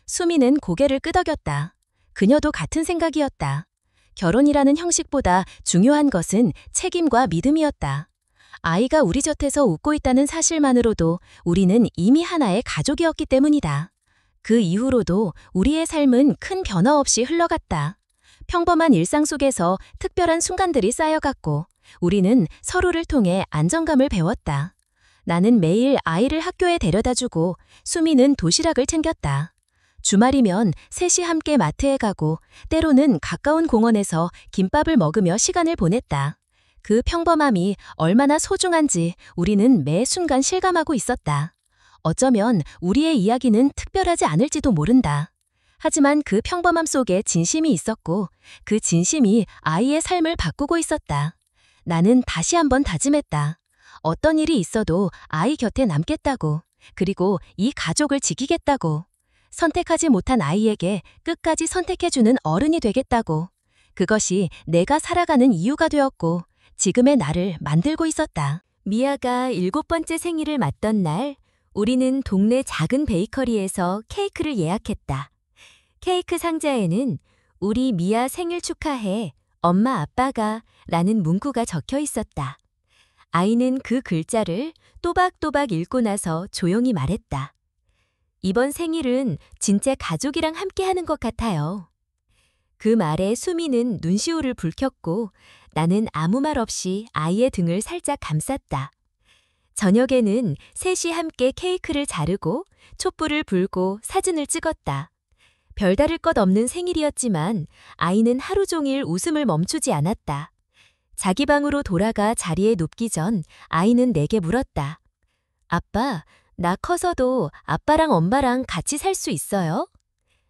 수미는 고개를 끄덕였다. 그녀도 같은 생각이었다. 결혼이라는 형식보다 중요한 것은 책임과 믿음이었다. 아이가 우리 곁에서 웃고 있다는 사실만으로도 우리는 이미 하나의 가족이었기 때문이다. 그 이후로도 우리의 삶은 큰 변화 없이 흘러갔다. 평범한 일상 속에서 특별한 순간들이 쌓여갔고 우리는 서로를 통해 안정감을 배웠다. 나는 매일 아이를 학교에 데려다주고 수미는 도시락을 챙겼다. 주말이면 셋이 함께 마트에 가고 때로는 가까운 공원에서 김밥을 먹으며 시간을 보냈다. 그 평범함이 얼마나 소중한지 우리는 매 순간 실감하고 있었다. 어쩌면 우리의 이야기는 특별하지 않을지도 모른다. 하지만 그 평범함 속에 진심이 있었고 그 진심이 아이의 삶을 바꾸고 있었다. 나는 다시 한번 다짐했다. 어떤 일이 있어도 아이 곁에 남겠다고, 그리고 이 가족을 지키겠다고, 선택하지 못한 아이에게 끝까지 선택해주는 어른이 되겠다고. 그것이 내가 살아가는 이유가 되었고 지금의 나를 만들고 있었다. 미아가 7번째 생일을 맞던 날 우리는 동네 작은 베이커리에서 케이크를 예약했다. 케이크 상자에는 우리 미아 생일 축하해, 엄마 아빠가 라는 문구가 적혀 있었다. 아이는 그 글자를 또박또박 읽고 나서 조용히 말했다. 이번 생일은 진짜 가족이랑 함께하는 것 같아요. 그 말에 수미는 눈시울을 붉혔고 나는 아무 말 없이 아이의 등을 살짝 감쌌다. 저녁에는 셋이 함께 케이크를 자르고 촛불을 불고 사진을 찍었다. 별다를 것 없는 생일이었지만 아이는 하루 종일 웃음을 멈추지 않았다. 자기 방으로 돌아가 자리에 눕기 전 아이는 내게 물었다. 아빠, 나 커서도 아빠랑 엄마랑 같이 살 수 있어요?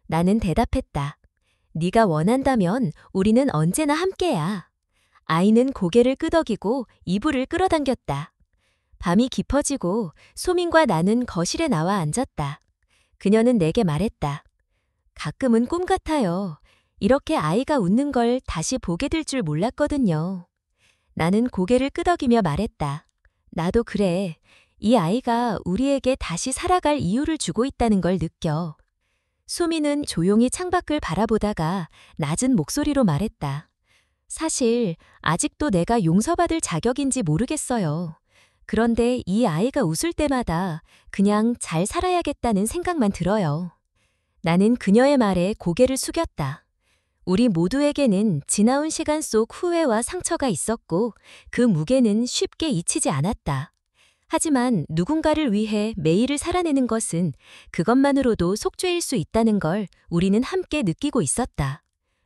나는 대답했다. 네가 원한다면 우리는 언제나 함께야. 아이는 고개를 끄덕이고 이불을 끌어당겼다. 밤이 깊어지고 소민과 나는 거실에 나와 앉았다. 그녀는 내게 말했다. 가끔은 꿈 같아요. 이렇게 아이가 웃는 걸 다시 보게 될 줄 몰랐거든요. 나는 고개를 끄덕이며 말했다. 나도 그래. 이 아이가 우리에게 다시 살아갈 이유를 주고 있다는 걸 느껴. 소민은 조용히 창밖을 바라보다가 낮은 목소리로 말했다. 사실 아직도 내가 용서받을 자격인지 모르겠어요. 그런데 이 아이가 웃을 때마다 그냥 잘 살아야겠다는 생각만 들어요. 나는 그녀의 말에 고개를 숙였다. 우리 모두에게는 지나온 시간 속 후회와 상처가 있었고 그 무게는 쉽게 잊히지 않았다. 하지만 누군가를 위해 매일을 살아내는 것은 그것만으로도 속죄일 수 있다는 걸 우리는 함께 느끼고 있었다.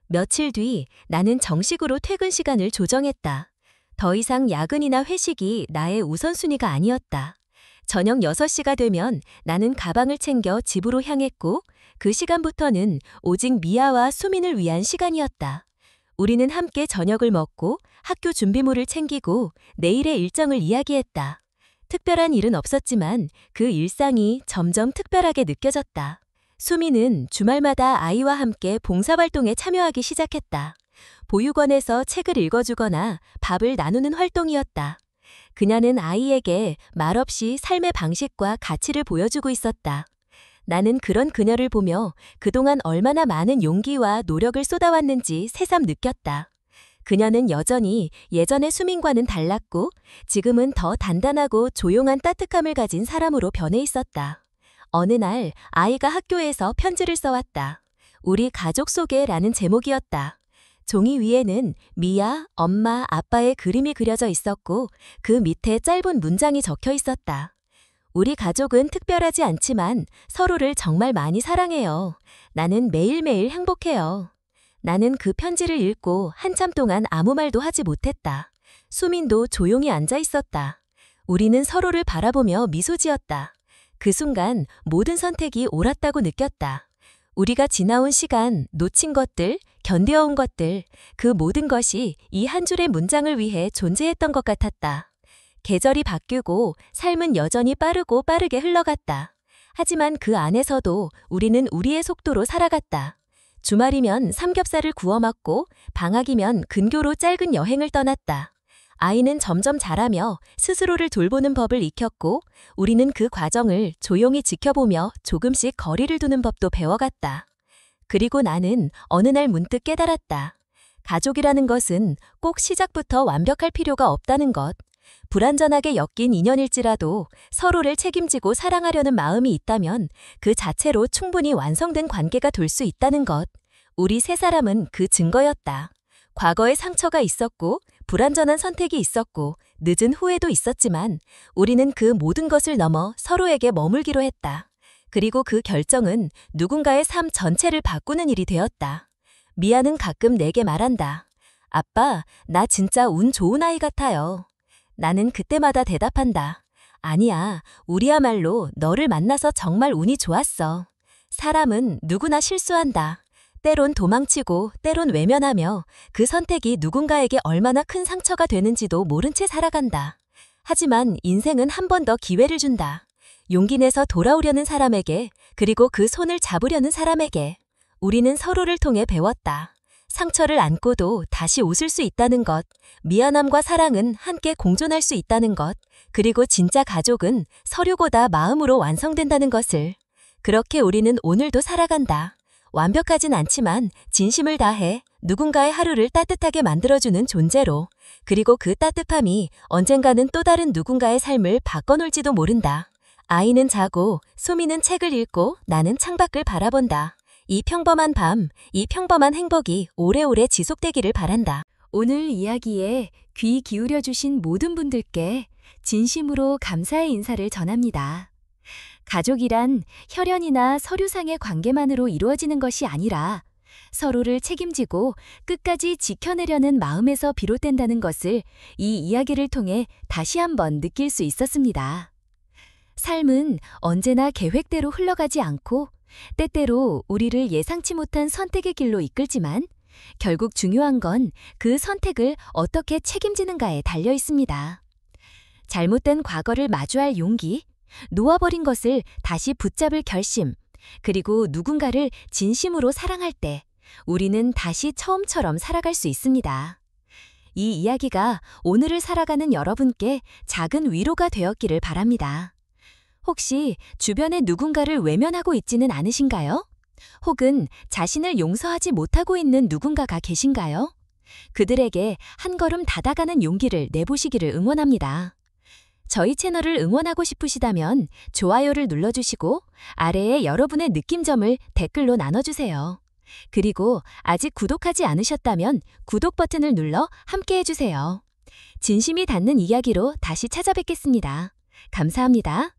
며칠 뒤 나는 정식으로 퇴근 시간을 조정했다. 더 이상 야근이나 회식이 나의 우선순위가 아니었다. 저녁 6시가 되면 나는 가방을 챙겨 집으로 향했고 그 시간부터는 오직 미아와 수민을 위한 시간이었다. 우리는 함께 저녁을 먹고 학교 준비물을 챙기고 내일의 일정을 이야기했다. 특별한 일은 없었지만 그 일상이 점점 특별하게 느껴졌다. 수미는 주말마다 아이와 함께 봉사활동에 참여하기 시작했다. 보육원에서 책을 읽어주거나 밥을 나누는 활동이었다. 그녀는 아이에게 말없이 삶의 방식과 가치를 보여주고 있었다. 나는 그런 그녀를 보며 그동안 얼마나 많은 용기와 노력을 쏟아왔는지 새삼 느꼈다. 그녀는 여전히 예전의 수민과는 달랐고 지금은 더 단단하고 조용한 따뜻함을 가진 사람으로 변해 있었다. 어느 날 아이가 학교에서 편지를 써왔다. 우리 가족 소개라는 제목이었다. 종이 위에는 미아, 엄마, 아빠의 그림이 그려져 있었고 그 밑에 짧은 문장이 적혀 있었다. 우리 가족은 특별하지 않지만 서로를 정말 많이 사랑해요. 나는 매일매일 행복해요. 나는 그 편지를 읽고 한참 동안 아무 말도 하지 못했다. 수민도 조용히 앉아 있었다. 우리는 서로를 바라보며 미소 지었다. 그 순간 모든 선택이 옳았다고 느꼈다. 우리가 지나온 시간, 놓친 것들, 견뎌온 것들, 그 모든 것이 이 한 줄의 문장을 위해 존재했던 것 같았다. 계절이 바뀌고 삶은 여전히 빠르게 흘러갔다. 하지만 그 안에서도 우리는 우리의 속도로 살아갔다. 주말이면 삼겹살을 구워 먹고 방학이면 근교로 짧은 여행을 떠났다. 아이는 점점 자라며 스스로를 돌보는 법을 익혔고 우리는 그 과정을 조용히 지켜보며 조금씩 거리를 두는 법도 배워갔다. 그리고 나는 어느 날 문득 깨달았다. 가족이라는 것은 꼭 시작부터 완벽할 필요가 없다는 것. 불완전하게 엮인 인연일지라도 서로를 책임지고 사랑하려는 마음이 있다면 그 자체로 충분히 완성된 관계가 될 수 있다는 것. 우리 세 사람은 그 증거였다. 과거에 상처가 있었고 불완전한 선택이 있었고 늦은 후회도 있었지만 우리는 그 모든 것을 넘어 서로에게 머물기로 했다. 그리고 그 결정은 누군가의 삶 전체를 바꾸는 일이 되었다. 미아는 가끔 내게 말한다. 아빠, 나 진짜 운 좋은 아이 같아요. 나는 그때마다 대답한다. 아니야, 우리야말로 너를 만나서 정말 운이 좋았어. 사람은 누구나 실수한다. 때론 도망치고 때론 외면하며 그 선택이 누군가에게 얼마나 큰 상처가 되는지도 모른 채 살아간다. 하지만 인생은 한 번 더 기회를 준다. 용기 내서 돌아오려는 사람에게, 그리고 그 손을 잡으려는 사람에게. 우리는 서로를 통해 배웠다. 상처를 안고도 다시 웃을 수 있다는 것, 미안함과 사랑은 함께 공존할 수 있다는 것, 그리고 진짜 가족은 서류보다 마음으로 완성된다는 것을. 그렇게 우리는 오늘도 살아간다. 완벽하진 않지만 진심을 다해 누군가의 하루를 따뜻하게 만들어주는 존재로. 그리고 그 따뜻함이 언젠가는 또 다른 누군가의 삶을 바꿔놓을지도 모른다. 아이는 자고, 수미는 책을 읽고, 나는 창밖을 바라본다. 이 평범한 밤, 이 평범한 행복이 오래오래 지속되기를 바란다. 오늘 이야기에 귀 기울여 주신 모든 분들께 진심으로 감사의 인사를 전합니다. 가족이란 혈연이나 서류상의 관계만으로 이루어지는 것이 아니라 서로를 책임지고 끝까지 지켜내려는 마음에서 비롯된다는 것을 이 이야기를 통해 다시 한번 느낄 수 있었습니다. 삶은 언제나 계획대로 흘러가지 않고 때때로 우리를 예상치 못한 선택의 길로 이끌지만 결국 중요한 건 그 선택을 어떻게 책임지는가에 달려 있습니다. 잘못된 과거를 마주할 용기, 놓아버린 것을 다시 붙잡을 결심, 그리고 누군가를 진심으로 사랑할 때 우리는 다시 처음처럼 살아갈 수 있습니다. 이 이야기가 오늘을 살아가는 여러분께 작은 위로가 되었기를 바랍니다. 혹시 주변에 누군가를 외면하고 있지는 않으신가요? 혹은 자신을 용서하지 못하고 있는 누군가가 계신가요? 그들에게 한 걸음 다가가는 용기를 내보시기를 응원합니다. 저희 채널을 응원하고 싶으시다면 좋아요를 눌러주시고 아래에 여러분의 느낌점을 댓글로 나눠주세요. 그리고 아직 구독하지 않으셨다면 구독 버튼을 눌러 함께 해주세요. 진심이 닿는 이야기로 다시 찾아뵙겠습니다. 감사합니다.